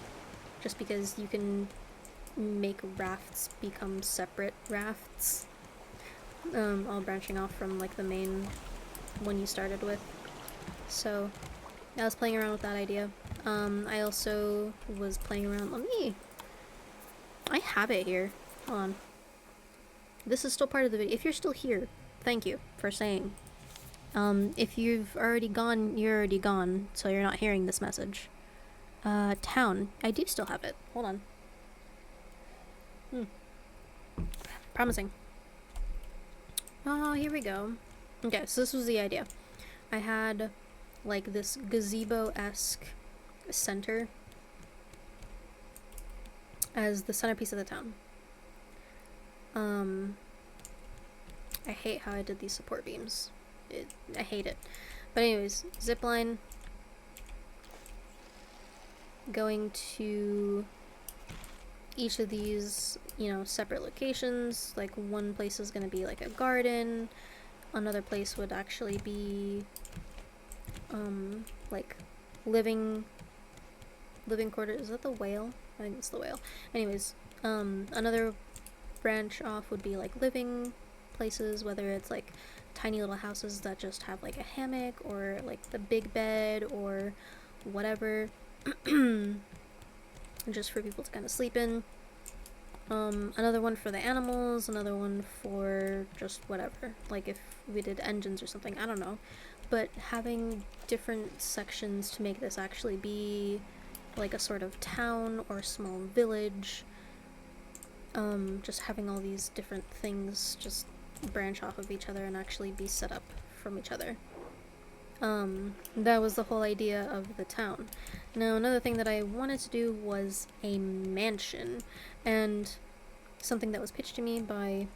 Speaker 1: just because you can make rafts become separate rafts, all branching off from like the main one you started with. So I was playing around with that idea. I also was playing around. I have it here. Hold on. This is still part of the video. If you're still here, thank you for saying. If you've already gone, you're already gone, so you're not hearing this message. Town. I do still have it. Hold on. Promising. Oh, here we go. Okay, so this was the idea. I had like this gazebo-esque center as the centerpiece of the town. I hate how I did these support beams. I hate it. But anyways, zipline going to each of these, you know, separate locations. Like one place is going to be like a garden. Another place would actually be like living quarters. Is that the whale? I think it's the whale. Anyways, another branch off would be like living places, whether it's like tiny little houses that just have like a hammock or like the big bed or whatever, just for people to kind of sleep in. Another one for the animals, another one for just whatever, like if we did engines or something, I don't know. But having different sections to make this actually be like a sort of town or small village, just having all these different things just branch off of each other and actually be set up from each other. That was the whole idea of the town. Now, another thing that I wanted to do was a mansion, and something that was pitched to me by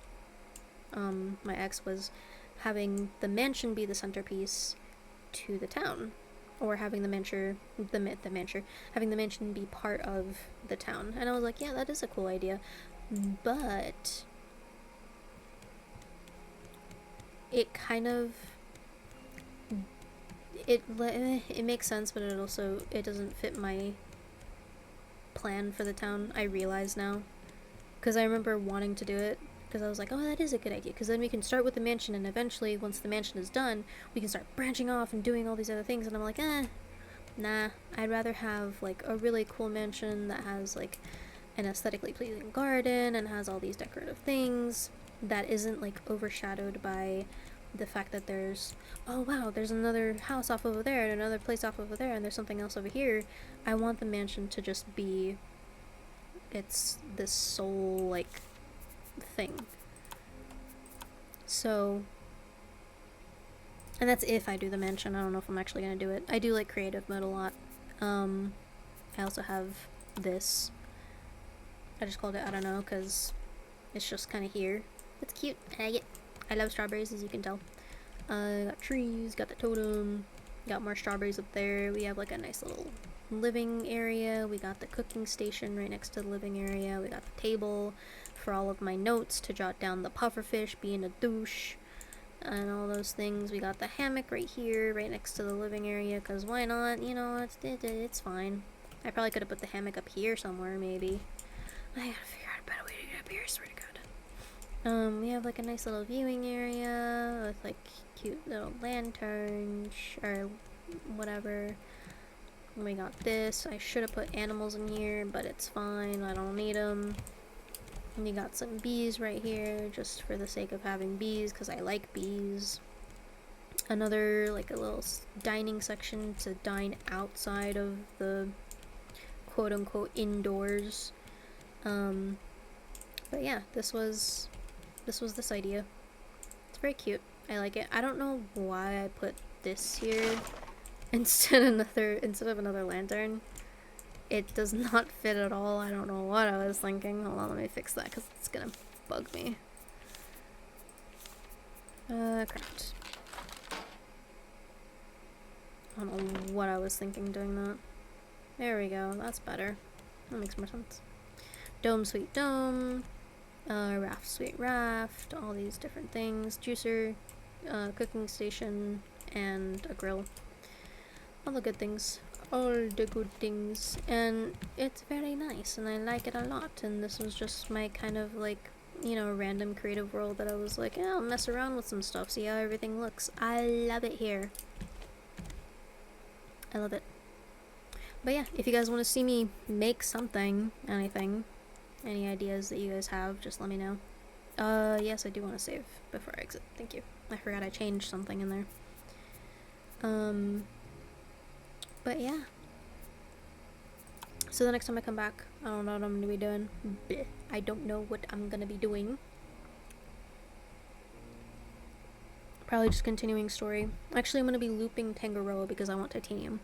Speaker 1: my ex was having the mansion be the centerpiece to the town, or having having the mansion be part of the town. And I was like, yeah, that is a cool idea, but it kind of it makes sense, but it doesn't fit my plan for the town. I realize now, because I remember wanting to do it, because I was like, oh, that is a good idea, because then we can start with the mansion, and eventually, once the mansion is done, we can start branching off and doing all these other things. And I'm like, nah, I'd rather have like a really cool mansion that has like an aesthetically pleasing garden and has all these decorative things that isn't like overshadowed by the fact that there's, oh wow, there's another house off over there and another place off over there and there's something else over here. I want the mansion to just be it's this sole like thing. So, and that's if I do the mansion. I don't know if I'm actually gonna do it. I do like creative mode a lot. I also have this. I just called it I don't know because it's just kind of here. It's cute. I like it. I love strawberries, as you can tell. Got trees, got the totem, got more strawberries up there. We have like a nice little living area. We got the cooking station right next to the living area. We got the table for all of my notes to jot down the pufferfish being a douche and all those things. We got the hammock right here, right next to the living area, because why not? You know, it's fine. I probably could have put the hammock up here somewhere, maybe. I gotta figure out a better way to get up here, I swear to God. We have like a nice little viewing area with like cute little lanterns or whatever. We got this. I should have put animals in here, but it's fine. I don't need them. We got some bees right here just for the sake of having bees because I like bees. Another like a little dining section to dine outside of the quote-unquote indoors. But yeah, this was this idea. It's very cute. I like it. I don't know why I put this here instead of another lantern. It does not fit at all. I don't know what I was thinking. Hold on, let me fix that because it's gonna bug me. Craft. I don't know what I was thinking doing that. There we go. That's better. That makes more sense. Dome, sweet dome. Raft, sweet raft. All these different things. Juicer, cooking station, and a grill. All the good things. All the good things. And it's very nice, and I like it a lot. And this was just my kind of like, you know, random creative world that I was like, yeah, I'll mess around with some stuff, see how everything looks. I love it here. I love it. But yeah, if you guys want to see me make something, anything, any ideas that you guys have, just let me know. Yes, I do want to save before I exit. Thank you. I forgot I changed something in there. But yeah. So the next time I come back, I don't know what I'm gonna be doing. Bleh. I don't know what I'm gonna be doing. Probably just continuing story. Actually, I'm going to be looping Tangaroa because I want titanium.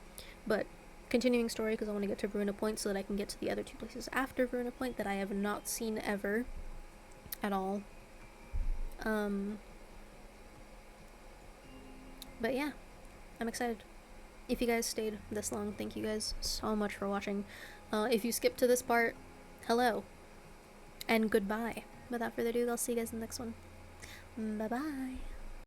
Speaker 1: But continuing story because I want to get to Veruna Point so that I can get to the other two places after Veruna Point that I have not seen ever at all. But yeah, I'm excited. If you guys stayed this long, thank you guys so much for watching. If you skipped to this part, hello and goodbye. Without further ado, I'll see you guys in the next one. Bye bye.